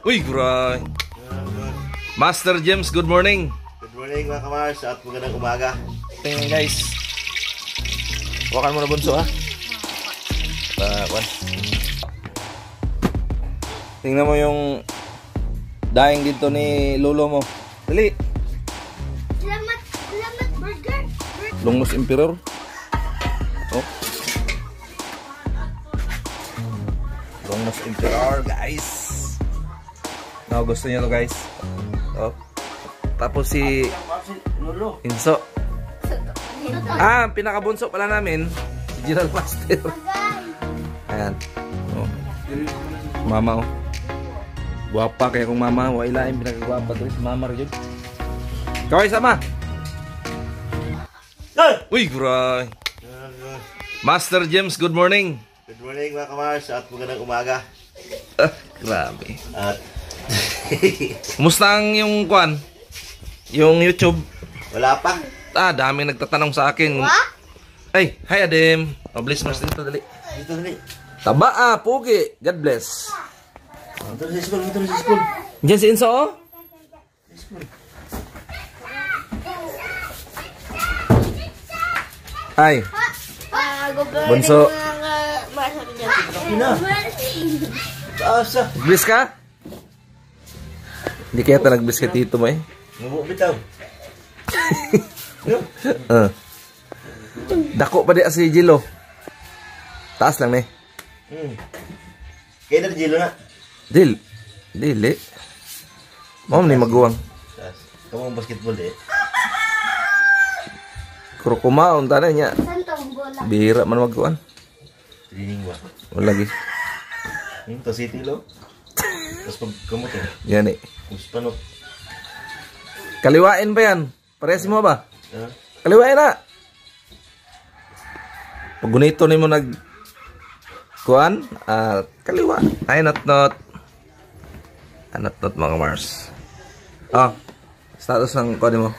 Uy, grabe. Master James, good morning. Good morning mga kamars at magandang umaga. Tingnan guys. Wakan mo na bunso ha. Tingnan mo yung daing dito ni lolo mo. Dali. Salamat burger. Longnos Emperor. Oh. Longnos Emperor guys. No, gusto niyo to guys. Oh. Tapos si Inso. Pinakabunso pala namin si Gerald Master. Ayan. Oh. Mama oh. Guwapa kaya kung mama, wailain pinakagwapa to si mama rin. Kaway sama. Uy, grabe. Master James, good morning. Good morning mga kamars at magandang umaga. Grabe. At Kumusta ang yung kwan? Yung YouTube? wala pa. Dami nagtatanong sa akin. Ay, hi Adem. Oh, bless mas dito, dali. Dito dali. Taba pugi. God bless. Dito sa school, dito sa school. Diyan si Inso, oh. Ay. Bunso. Ina. Taasa. Bless ka? Hindi kaya ito nag-bless ka tito mo eh. Ngubo bitaw. Dako pa di si Jilo. Taas lang eh. Kaya na Jilo na. Dili. Mom ni maguwang. Kamu ang basketball eh. Kuro kumaon tanay niya. Santong bola. Bihira man maguwan. Training ba? Wala lagi. To city lo. Tapos pag kamot eh. Yan eh. Muspanok. Kaliwain ba yan? Parehas mo ba? Kaliwain na. Pag gunito ni mo nag kuan, kaliwa. Ay, not. Not mga Mars. Status ng kuan mo.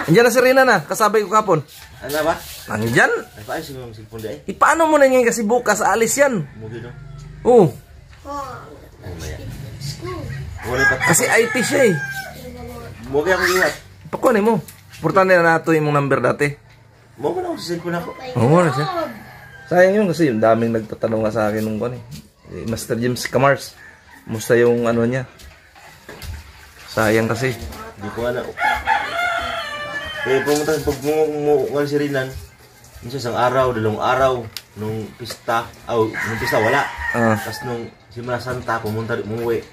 Andiyan na si Rina na. Kasabay ko kapon. Ano ba? Andiyan. Ay paayos yung cellphone dahil. Paano mo na ngayon kasi bukas alis yan? Mugi no? Oo. Ay maya. Wala pa. Kasi IT siya eh. Mugi ako iwat. Pakuan mo. Importante na nato yung number dati. Mo na ako sa cellphone ako. Oo na siya. Sayang yun kasi yung daming nagtatanong nga sa akin nung kuan eh. Master James Kamars. Musta yung ano niya? Sayang kasi. Hindi ko alam. Pumunta pag mo si Rinan. Minsan isang araw, dalawang araw nung pista. Nung pista wala. Tapos nung Simana Santa pumunta umuwi.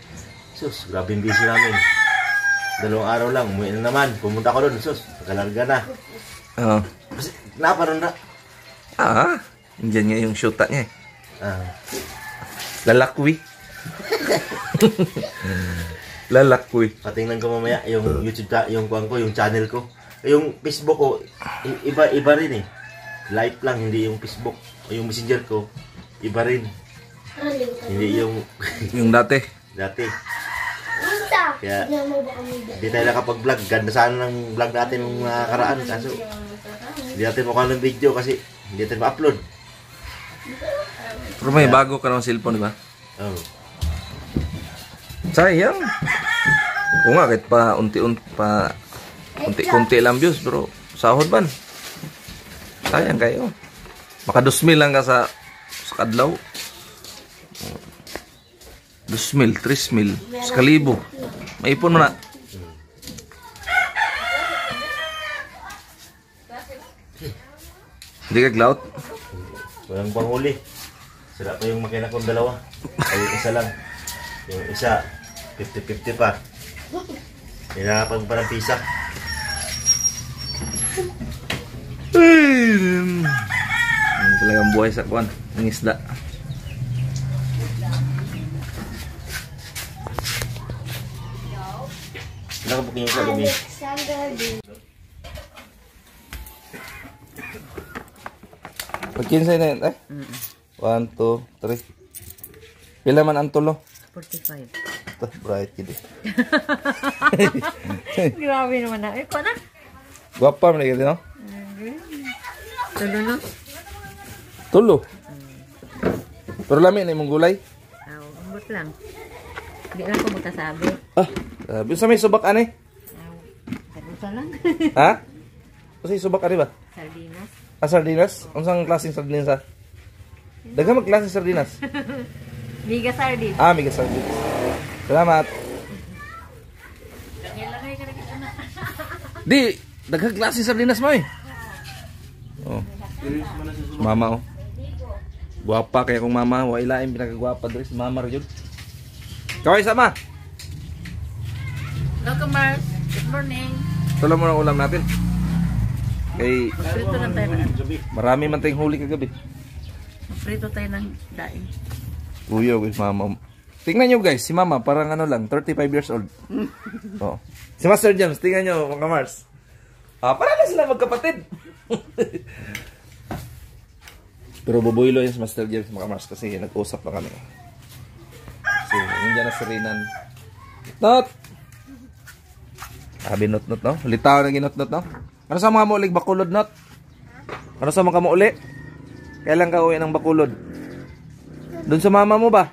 Sus, grabe yung busy namin. Dalawang araw lang, umuwi na naman. Pumunta ko doon, sus, nakalarga na. Kasi naparoon na. Indiyan nga yung shoota niya eh. Lalakwi. Lalakwi. Patingnan ko mamaya yung YouTube, yung kuwan ko, yung channel ko. Yung Facebook ko, iba rin eh. Live lang, hindi yung Facebook. O yung Messenger ko, iba rin. Hindi yung yung dati. Kaya hindi tayo nakapag-vlog. Ganda sana ng vlog natin nung nakaraan. Kaso hindi natin mukha ng video kasi hindi natin ma-upload. Pero may bago ka ng cellphone, di ba? Oo. Sayang. Oo nga, kahit pa unti-unti lang views, pero sahod ban. Sayang kayo. Maka 2,000 lang ka sa kadlaw. 2,000, 3,000, 1,000. Maipon mo na. Hindi ka glout? Walang panghuli. Sira pa yung makina kong dalawa. Ay, isa lang. Yung isa, 50-50 pa. Hinahapan pa ng pisa. Talagang buhay sa kuwan. Ang isda. Nakabukin yung kalumi. Pagkinsay na yun, 1, 2, 3. Pila man ang tulo? 45. Ito, bright kid. Grabe naman na. Ikaw na. Guwapa mo na kid, no? Tulo no? Tulo. Pero lami na yung gulay. Ambot lang. Hindi na ako magkasabi. Ah, sabi sa may subak ani? Sabusa lang. Ha? Kasi subak ani ba? Sardinas. Ah, sardinas? Unsang klaseng sardinas ha? Daghang mag klaseng sardinas. Miga sardin. Ah, mega sardinas. Salamat. Ilagay ka na kita na. Di, daghang klaseng sardinas mo eh. Oh. Mama oh. Guwapa kaya kung mama, wa ilaim pinakagwapa diri si mama ra jud. Kaway sama. Welcome, Mars. Good morning. Tulo mo ng ulam natin. Kay Prito lang tayo na. marami man tayong huli kagabi. Prito tayo ng daing. Kuya with mama. Tingnan nyo guys, si mama parang ano lang, 35 years old. Oh. Si Master James, tingnan nyo mga Mars. Ah, para na sila magkapatid. Pero bubuylo yan si Master James mga Mars kasi nag-usap na kami. So, nandiyan na si Rinan. Not! Ah, binot-not no? Litaw na ginot-not no? Ano sa mga muulig Bacolod not? Ano sa mga muuli? Kailan ka uwi ng Bacolod? Doon sa mama mo ba?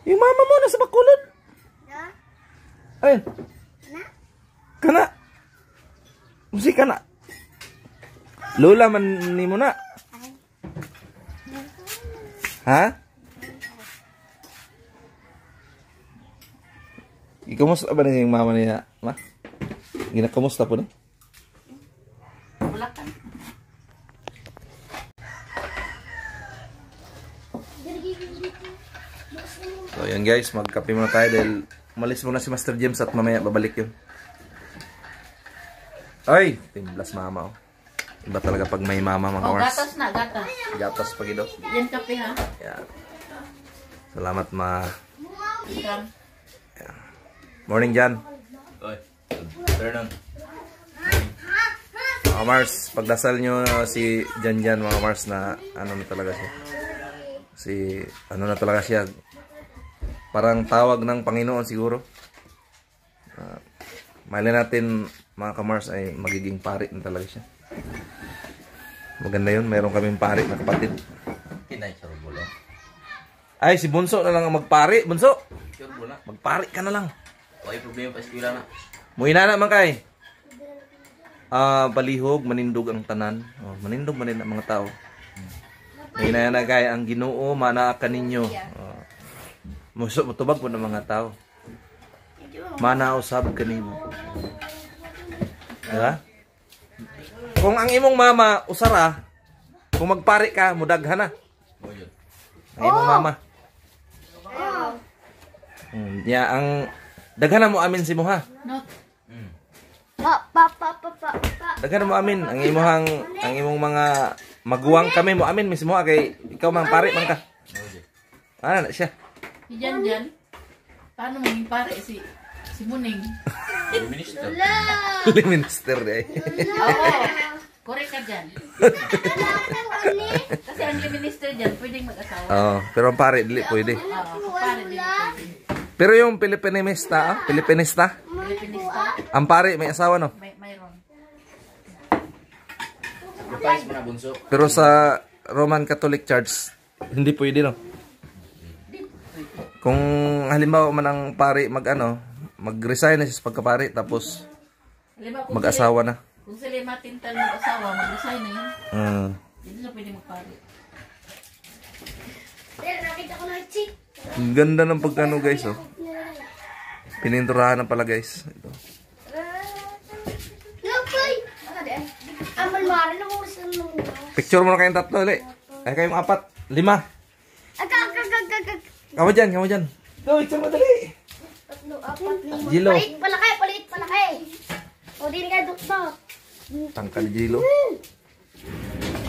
Yung mama mo nasa Bacolod. Ayun. Kana. Musi kana. Lola man ni mo na. Ha? Ikamusta ba na yung mama niya? Ma? Ginakamusta po na? Wala ka. So yan guys, magkape muna tayo dahil umalis muna si Master James at mamaya babalik yun. Ay! Timblas mama oh. Iba talaga pag may mama mga Oh, Mars. gatas na, gatas. Gatas pa gido. Yan kape ha. Yan. Salamat ma. Yan. Morning Jan. Oy, afternoon. Mga Mars, pagdasal nyo si Jan mga Mars na ano na talaga siya. Ano na talaga siya. Parang tawag ng Panginoon siguro. Mali natin mga ka-Mars ay magiging pari na talaga siya. Maganda yun, mayroon kaming pari na kapatid. Kinay sa rubulo. Ay, si Bunso na lang ang magpari. Bunso, Sure mo na. magpari ka na lang. Wala problema pa eskwela na. Muina na man kay. Balihog, manindog ang tanan. Oh, manindog man din ang mga tao. Muina na kay ang Ginoo mana kaninyo. Muso mutubag po ng mga tao. Mana usab kanimo. Diba? Kung ang imong mama usara, kung magpari ka, mudaghan na. Mo yun. Ang imong mama. Ang daghan na mo amin si mo ha. Not. Daghan na mo amin ang imong mga maguwang kami mo amin mismo kay ikaw mang pari man ka. Ano na siya? Diyan. Paano maging pare si Muning? Minister. Minister eh. Oo. Correct ka dyan. Kasi ang minister dyan, pwedeng mag-asawa. Oh, pero ang pare dili pwede. Oo, pare din pwede. Pero yung Pilipinista, Pilipinista, ang pare may asawa no. mayroon. Advice mo na bunso. Pero sa Roman Catholic Church hindi pwede no. Kung halimbawa man ang pare mag-resign na siya sa pagkapari tapos mag-asawa na. Kung sila matintal mag-asawa, mag-resign na yun. Hindi na pwede magpare. Nakita ko na chick. Ang ganda ng pagkano guys oh. Pininturahan na pala guys. Ito. Lokoy! Amal mara na mo sa mga. Picture mo na kayong tatlo ulit. Ay kayong 4, 5. Kamu dyan. Go, picture mo dali. 3, 4, 5. Jilo. Palit palaki. O din ka doktor. Tangka ni Jilo.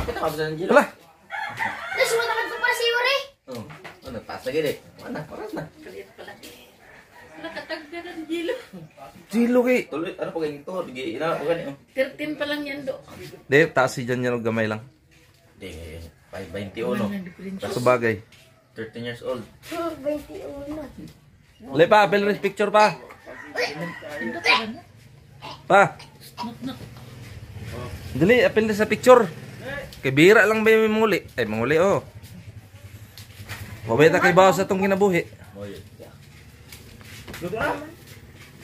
Kita ka sa Angelo. Hala. Tapos matakan ko pa si Yuri. Oh, ano pasa gid. Mana, paras na. Nakatagda ng Jilo. Jilo kay. Tuloy, ano pa ganito? Igi ina ko gani. 13 pa lang yan do. Di, taas si Jan yan gamay lang. Di 21. Sa bagay. 13 years old. 21. Lay pa, apel rin picture pa. Pa. Dali, apel rin sa picture. Kay bira lang ba yung manguli? Ay, manguli oh. Mabay ta kay bawas sa itong kinabuhi.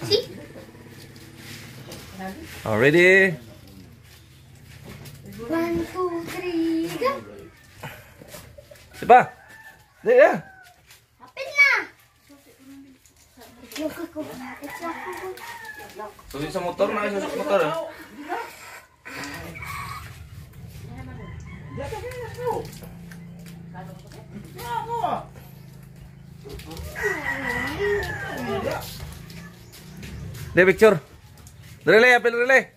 Si. Oh, ready? 1, 2, 3, go. Diba? Di ya. Hapit na. Yung ko. It's ako. Sulit sa motor na isa sa motor. Di picture. Relay, apel relay.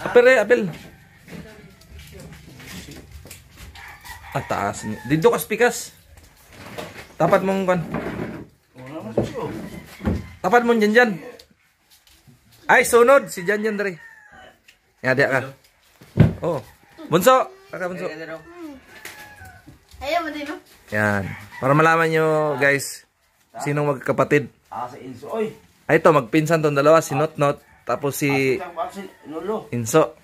Apel. Ah, taas. Dito kas pikas. Tapat mong kan. Tapat mong dyan. Ay, sunod. Si Jan dari. Ya, dia ka. Oh. Bunso. Kaka bunso. Ayaw mo din, no? Yan. Para malaman nyo, guys, sinong magkapatid. Sa Inso. Oy. Ay, ito, magpinsan tong dalawa. Si Not, tapos si Lolo. Inso.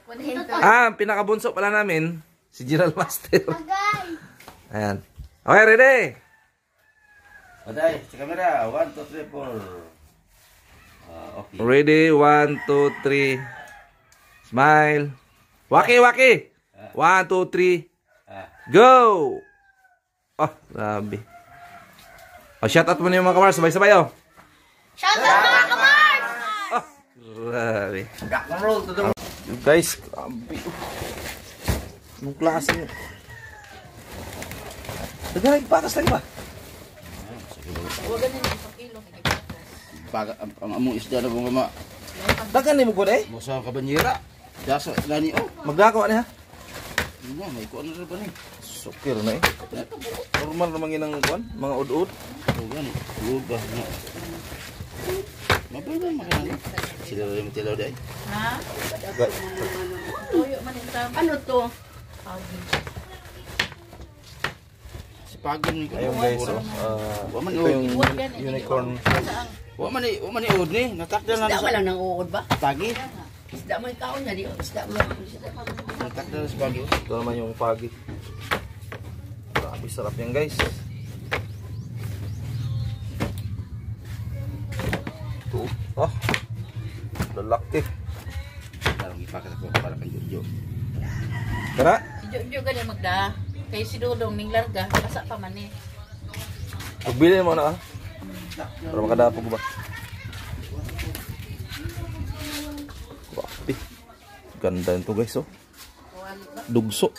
Panahin to. Ah, ang pinakabunso pala namin, si Gerald Master. Agay. Ayan. Okay, ready? Patay, sa camera. 1, 2, 3, 4. Okay. Ready? 1, 2, 3. Smile. Waki. 1, 2, 3. Go! Oh, grabe. Oh, shout out mo na yung mga kamars. Sabay-sabay, oh. Shout out mga kamars! Oh, grabe. Roll to the Guys, grabe. Anong klase nyo? Naghanay, patas lang ba? Huwag ganun yung pakilo. Ang among isda na gumama. Dagan mo ko eh. Musa ka banyera. Dasa lani oh. Magdako na ha? Yun na, may kuan na rin ba ni? Sukir na eh. Normal naman yun ang kuwan, mga ud-ud. O gani, luga na. Mabay na makanan. Sila rin matilaw day. Ha? Tuyo man yung tama. Ano to? Si Pagin ni Ayun guys, oh. Wa man Ito yung ud. unicorn. Wa man ni ud ni. Natakdan na Isda sa wala nang uod ba? Tagi. Isda mo yung kaon niya. Isda mo. Natakdan na sa Bagyo. Ito naman yung pagi. Grabe, sarap yan guys. Ito, oh. Lalaki. Tarong ipakat ako para kang Jojo. Tara. Si Jojo ganyan magda. Kaya si Dodong ning larga. Kasa pa man eh. Pagbili mo na ah. Para makadapog ba? Grabe. Ganda nito guys, oh. Dugso.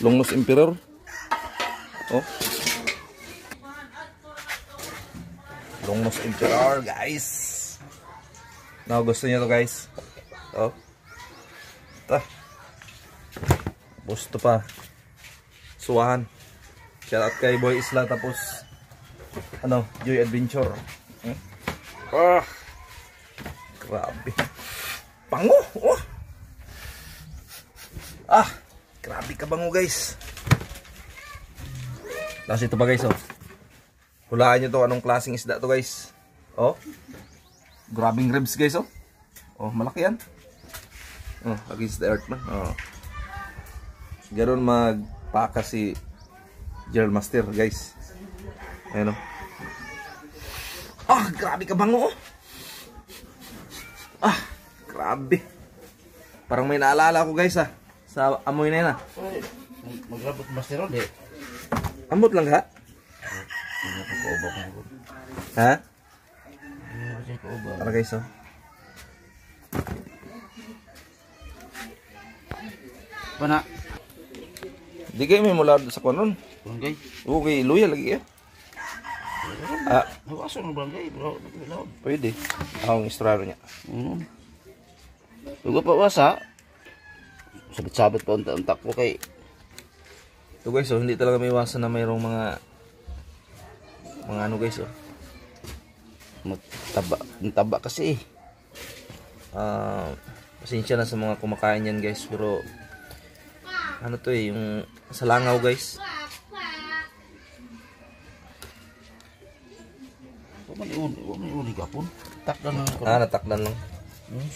Longnos Emperor. Oh. Longnos Emperor, guys. Now gusto niyo to, guys. Oh. Ta. Gusto pa. Suwahan. Shout out kay Boy Isla tapos ano, Joy Adventure. Ah. Grabe. Pango. Oh. Ah, grabe ka bango guys. Tapos ito pa guys, oh. Hulaan nyo to anong klaseng isda to guys. Oh. Grabing ribs guys, oh. Oh, malaki yan. Oh, against the earth man. Oh. Ganon magpaka si Gerald Master guys. Ayan, oh. Ah, grabe ka bango, oh. Ah, grabe. Parang may naalala ko guys, ah. Sa amoy na yun, ah. Magrabot master de. Ambot lang ha? Ha? Para guys, oh. Pana. Di kayo may mula sa kuwan. Barangay. Okay, luya lagi, ah. Hawaso ng barangay, bro. Pwede. Ang istraro niya. Lugo pa wasa. Sabit-sabit pa unta-untak ko kay. Ito guys, oh, hindi talaga may iwasan na mayroong mga ano guys, oh. Taba kasi. Pasensya na sa mga kumakain yan guys, pero ano to eh, yung sa langaw guys. Wa man uli gapon. Takdan lang ko. Natakdan lang.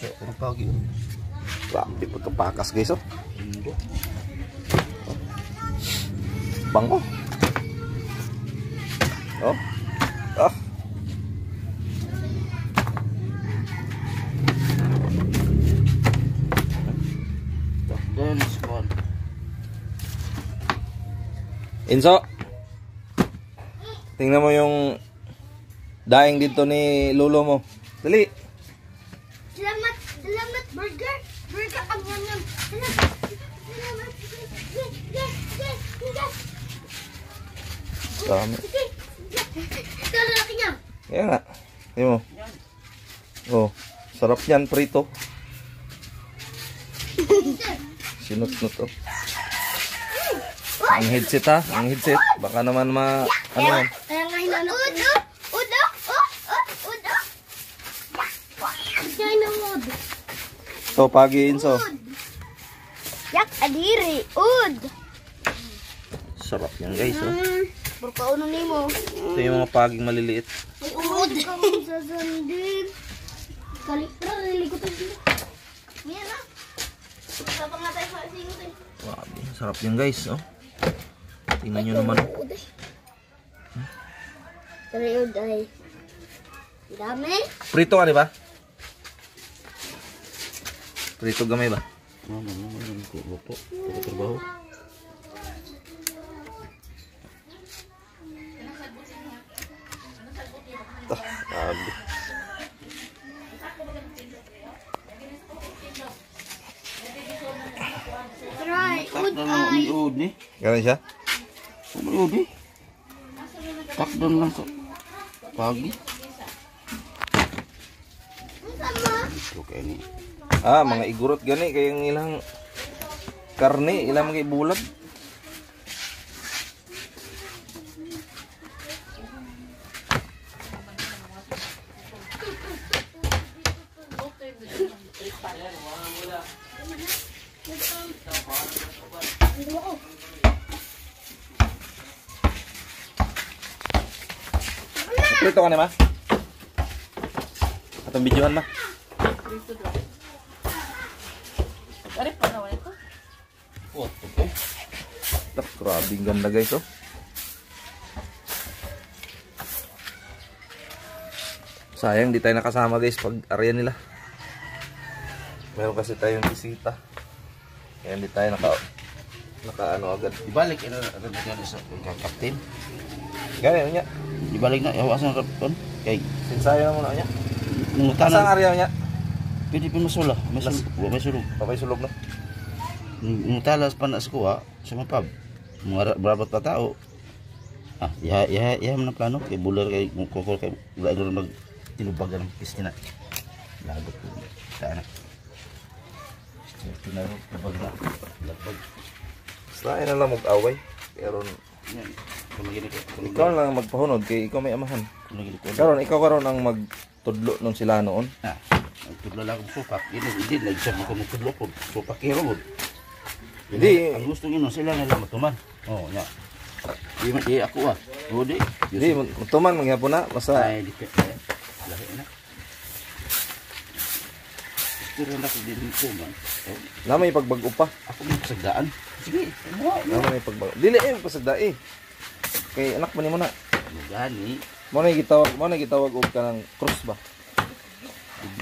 So, pagi. Grabe pagkapakas guys, oh. Bango. Oh. Ah. Then, spawn. Inso. Tingnan mo yung daing dito ni lolo mo. Dali. Salamat, salamat, burger. Burger ang ganyan. Salamat, salamat. Yes, yes, yes, yes. Dami. Ito lalaki niya. Kaya nga. Tingnan mo. Oh, sarap yan, prito. Sinut-nut oh. Ang headset ha, ang headset. Baka naman ano yan. Kaya nga hinanap ko. Udo, udo. Yan ang ud. So, pagi Inso. Yak, adiri, ud. Sarap yan guys oh. Pagkauno ni mo. Ito yung mga paging maliliit. May ud. Kami sa sandin. Kalikra, naliligot ang sila. Yan na. Sabang nga tayo sa singot eh. Wow, sarap yan guys oh. Tingnan nyo naman. Tariod ay dami. Prito ka di ba? Prito gamay ba? Mama, luto. Trabaho. Grabe. Try, ud Takdan lang ay. umiud ni. Ganun siya? Umiud eh. Takdan lang sa pagi. Sama. Ito kayo ni. Ah, mga igurot gani kayang ilang karne, ilang mga ibulag. Prito ka na ba? Atong videohan ba? Ari pa naman ito. Oh, okay. Grabe ang ganda guys oh. Sayang di tayo nakasama guys pag area nila. Meron kasi tayong bisita. Kaya hindi tayo naka ano agad. Ibalik ina na sa kapten. Ganyan niya. Ibalik na yawasan ra kon kay Sinsayo na muna niya. nungutan Saan area niya? pwede pa masula. May sulog. Papay sulog na. Nungutalas pa na sa kuha sa mapab. Mga barabat pa tao. Ah, ya man ang plano kay bular kay kokol kay wala ron mag tinubagan ng pistina. Lagot ko sa anak. Tinaro tabag na. Labag. Basta na lang mag-away. Pero Yan. Kumagini ko. ikaw lang magpahunod kay ikaw may amahan. Kumagini ko. Ikaw karon ang magtudlo nung sila noon. Ah, nagtudlo lang ko supak. Hindi nagsama ko nagtudlo ko. Supak hero mo. Hindi. Ang gusto nyo sila nila matuman. Oh, nya. Di ako ah. O di. Hindi, tuman mangyapon na. Basta Ay, di ka. Lahi na. Pero na ko din ko man. na may pagbago pa. Ako may sagdaan. Sige. Na may pagbago. Dili pasagda eh. Kay anak mo ni mo na. Gani. Mo na gitawag og kanang cross ba.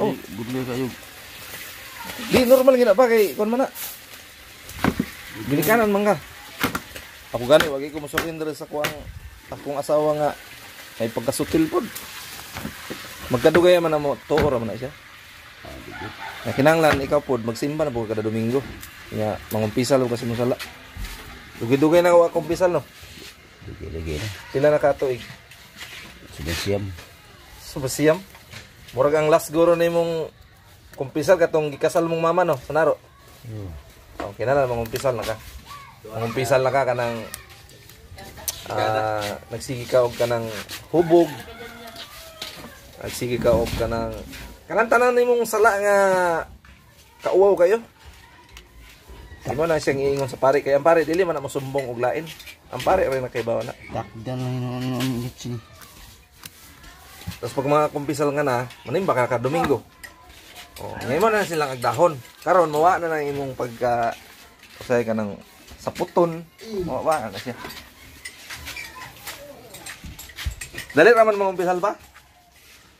Oh, budlo kayo. Di normal gina pa kay kon man na. Bilikanan man ka. Ako gani wagi ko mosurrender sa akong asawa nga may pagkasutil pod. Magkadugay man na mo tuo ra man na siya. Na kinahanglan ikaw pod magsimba na po kada Domingo. Nya mangumpisal og kasi mo sala. Dugay-dugay na ako kumpisal no. Lagi na. Pila na katuig. Sudah siyam. So basiyam. Murag ang last guro nimong kumpisal katong gikasal mong mama no, sanaro. Oh, kinahanglan mangumpisal na ka. Mangumpisal na ka kanang nagsigi ka og kanang hubog. Nagsigi ka og kanang kanang tanan nimong sala nga kauwaw kayo. Di mo na siyang iingon sa pare kay ang pare dili man na mosumbong og lain. Ang pare rin na kay bawa na. Takdan lang yung itsin. Tapos pag mga kumpisal nga na, manimba ka ka Domingo. Oh, ngayon na silang agdahon. Karon mawa na lang imong pagka usay ka ng saputon. Mawa na siya. Dali raman mo umpisal pa?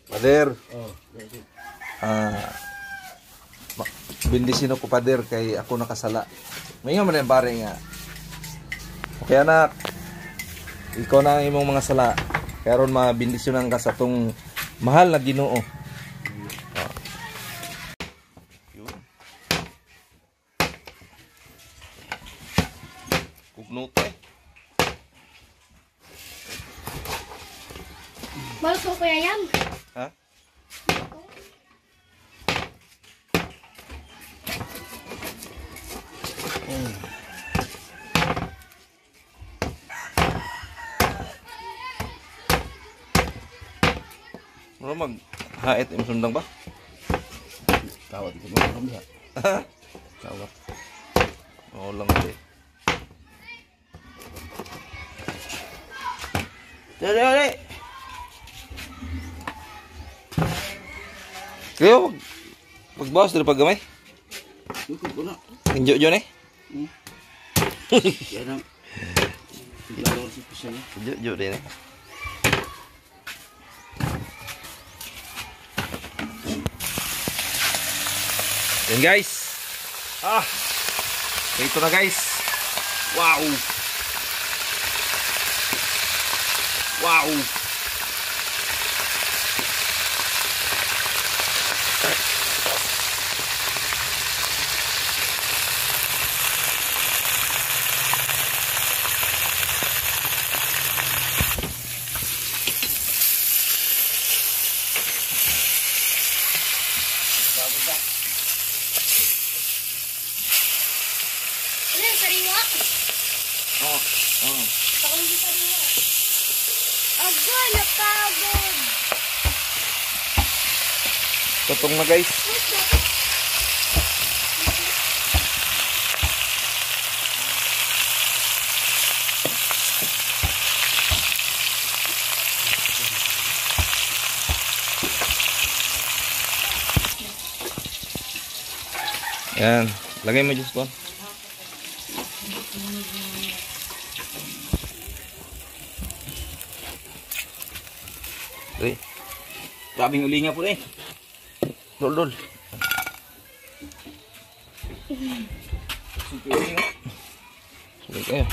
Pader. Oh, Bindisino ko pader kay ako nakasala. Mayon man yung pare nga. Okay anak. Ikaw na ang imong mga sala. Kaya ron mabindisyonan ka sa tong mahal na Ginoo. Kugnote. Balas ko kaya yan. Ha? Ano mag hait im sundang ba? Kawat ito ba kami ha? Kawat. Oo lang din. Dali. Kayo magbawas dito pag gamay. Ikot ko na. Injo eh. Yan ang tiglalawar sa pisya niya. Injo din eh. Yan guys. Ito na guys. Wow. Ano yung sariwa? Oh. Takong di sariwa. Agay, napagod. Totong na guys. Yan, lagay mo juice ko. Dali. Grabing ulinga po eh. Dol. Suki ulinga. Sige kayo.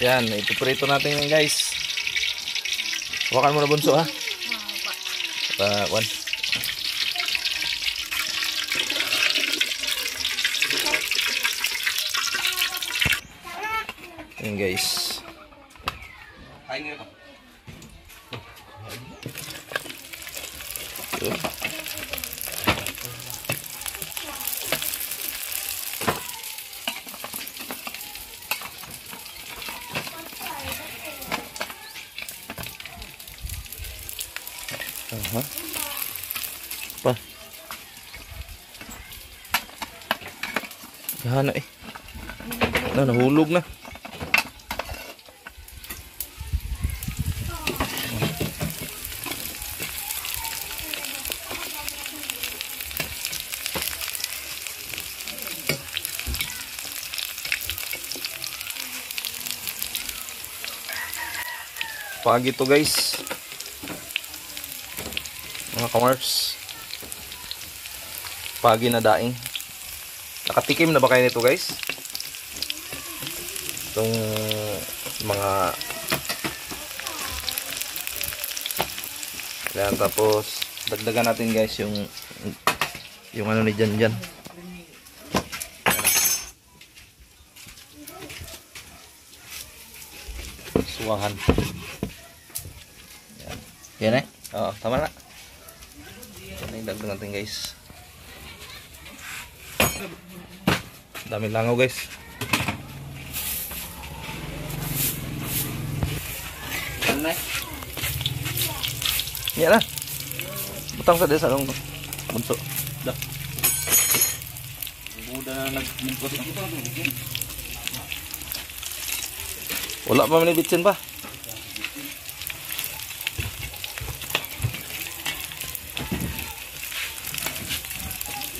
Yan, ipiprito natin yan guys. Hawakan mo na bunso ha. Kwan. Yan guys. Kain nga ka. Yun. Pa. Gahana eh. Nahulog na. Pagi to guys. Mga kamars. Pagi na daing. Nakatikim na ba kayo nito guys? Itong mga yan, tapos dagdagan natin guys yung ano ni Jan. Suwahan. Yan eh. Oo, tama na. Ito na yung dagdag natin guys. Daming langaw guys. Ano eh? Yan na. Butang sa desa ng bunso. Dah. Buda na nagmungkos ako. Wala pa manibitsin pa.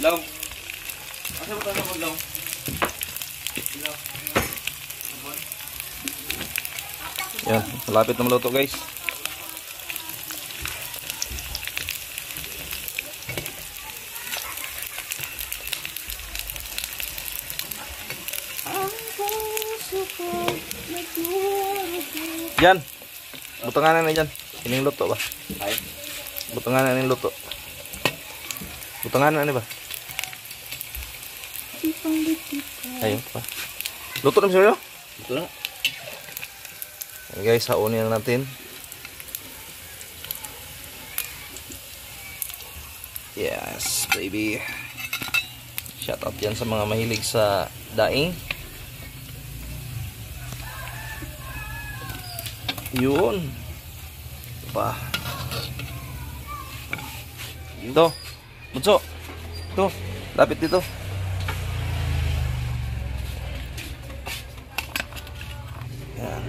Long. Asa ba tayo sabon, Long? Yan, malapit na maluto guys. Yan. Butanganan na dyan. Ining luto ba? Ay. Butanganan na luto. Butanganan na ba? Ayun pa. Luto na siya. Ito na. Yan guys, haunin na natin. Yes, baby. Shout out yan sa mga mahilig sa daing. Yun. Pa. Ito. Bunso. Ito. Lapit dito. Yan.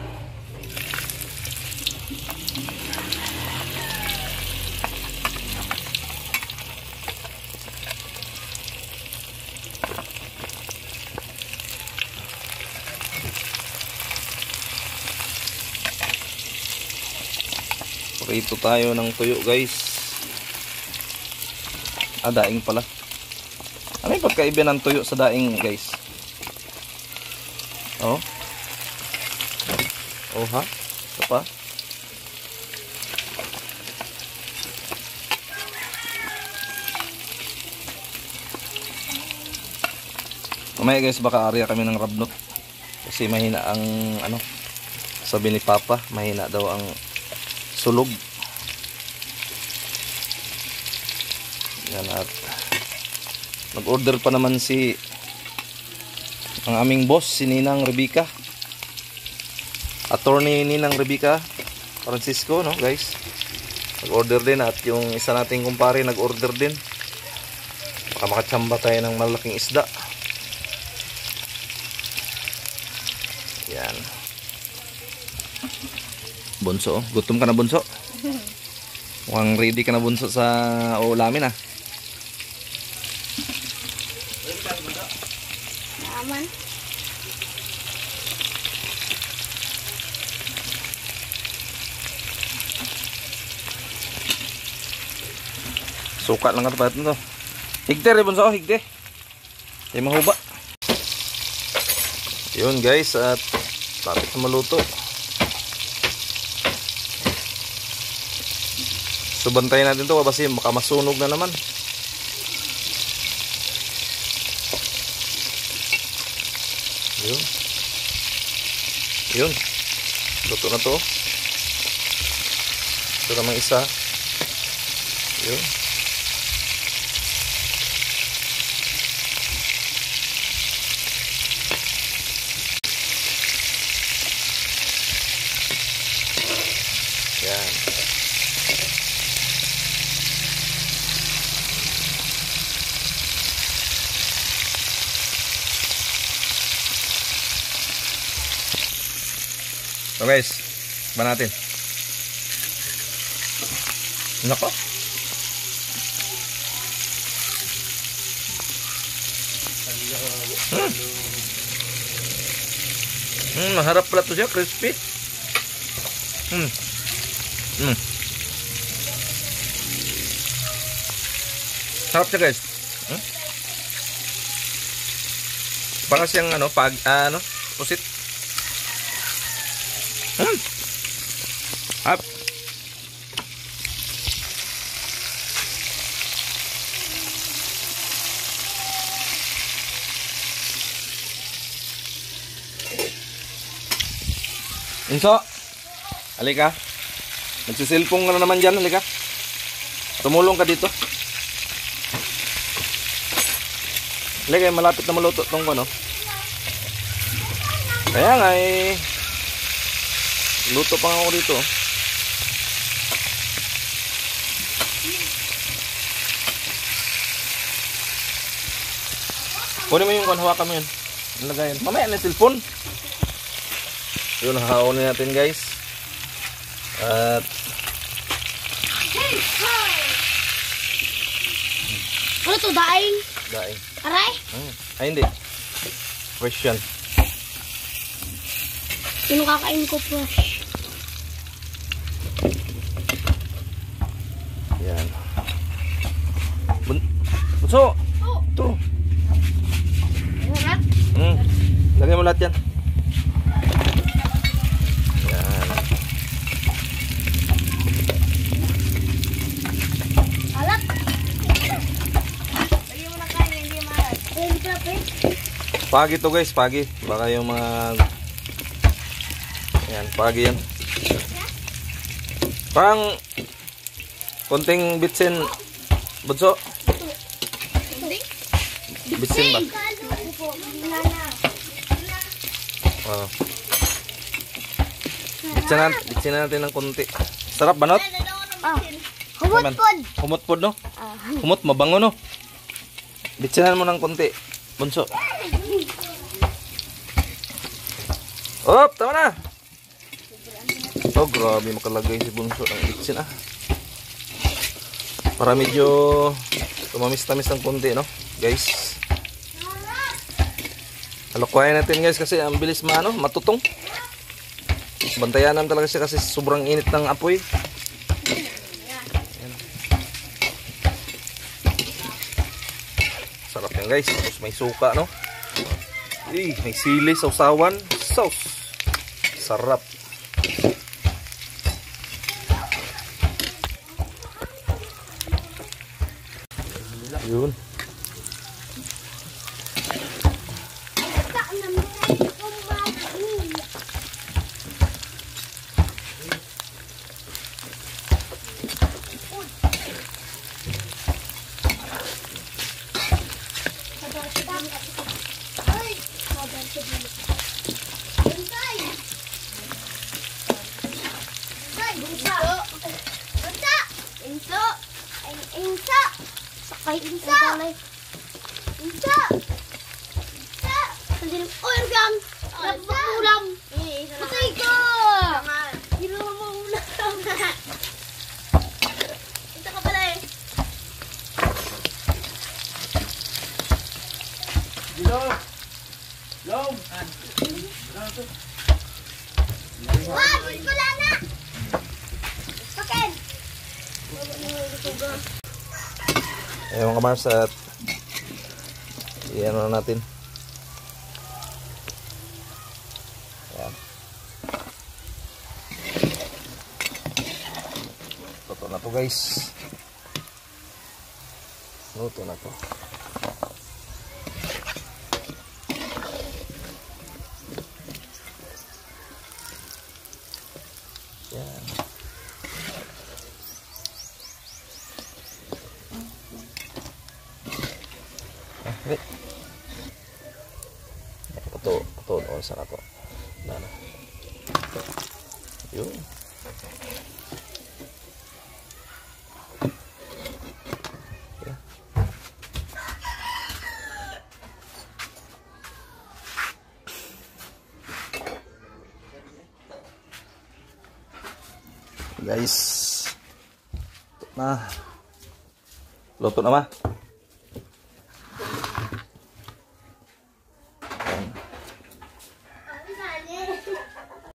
Prito tayo ng tuyo guys. Daing pala. Ano yung pagkaiba ng tuyo sa daing guys? Oh. Oh ha? Ito pa. Mamaya guys, baka area kami ng rabnot. Kasi mahina ang ano, sabi ni Papa, mahina daw ang sulog. Yan, at nag-order pa naman si ang aming boss, si Ninang Rebecca. Attorney Ninang Rebecca Francisco, no guys. Nag-order din, at yung isa nating kumpare nag-order din. Baka makatsamba tayo ng malaking isda. Yan. Bunso, gutom ka na bunso? Mukhang ready ka na bunso sa ulamin ah. Aman. Suka lang ka tapat nito. Higte rin bunso, higte. Ay mahuba. Yun guys, at lapit na maluto. So bantayin natin to kasi baka masunog na naman. Yun. Yun. Luto na to. Ito namang isa. Yun. Yan. So guys, ba natin? Nako. Maharap pala to siya, crispy. Sarap siya guys. Baka siyang ano, pusit. Up. Inso, halika. Nagsisilpong ka na naman dyan, halika. Tumulong ka dito. Halika, malapit na maluto itong ano. Kaya nga eh, luto pa nga ako dito. Kunin mo yung hawakan mo yun. Nalagayan. Mamaya na cellphone. Yun, hahaunin natin guys. At ano to, daing? Daing. Aray! Ay, hindi. Fresh yan. Sino kakain ko fresh? Yan. Bunso! Ito. Sarap. Lagay mo lahat yan. Yan. Alat! Lagi mo na kain, hindi maalat. Pagi to guys, pagi. Baka yung mga... Yan, pagi yan. Parang... Konting bitsin. Bunso. Bitsin ba? Oh. Bitsin natin ng konti. Sarap ba, Not? Humot-pod. Humot-pod, no? Humot, mabango, no? Bitsinan mo ng konti. Bunso. Oh, tama na. Oh, grabe makalagay si Bunso ng bitsin, ah. Para medyo tumamis-tamis ng konti, no? Guys. Halukuhain natin guys kasi ang bilis matutong. Bantayanan talaga siya kasi sobrang init ng apoy. Ayan. Sarap yan guys. Tapos may suka, no? May sili, sausawan, sauce. Sarap. Yun. Sakay insa. Insa. Oh, yang ulam. Patay ka. Hindi mo ulam. Insa ka pala eh. Wah, wala na. Paken. Ayan mga kamars at iyan na natin. Ayan. Luto na to guys. Luto na to. Ayan. Wait. Ito noon sa nato. Nana. Yun. Yeah. Guys. Luto na. Luto na ma.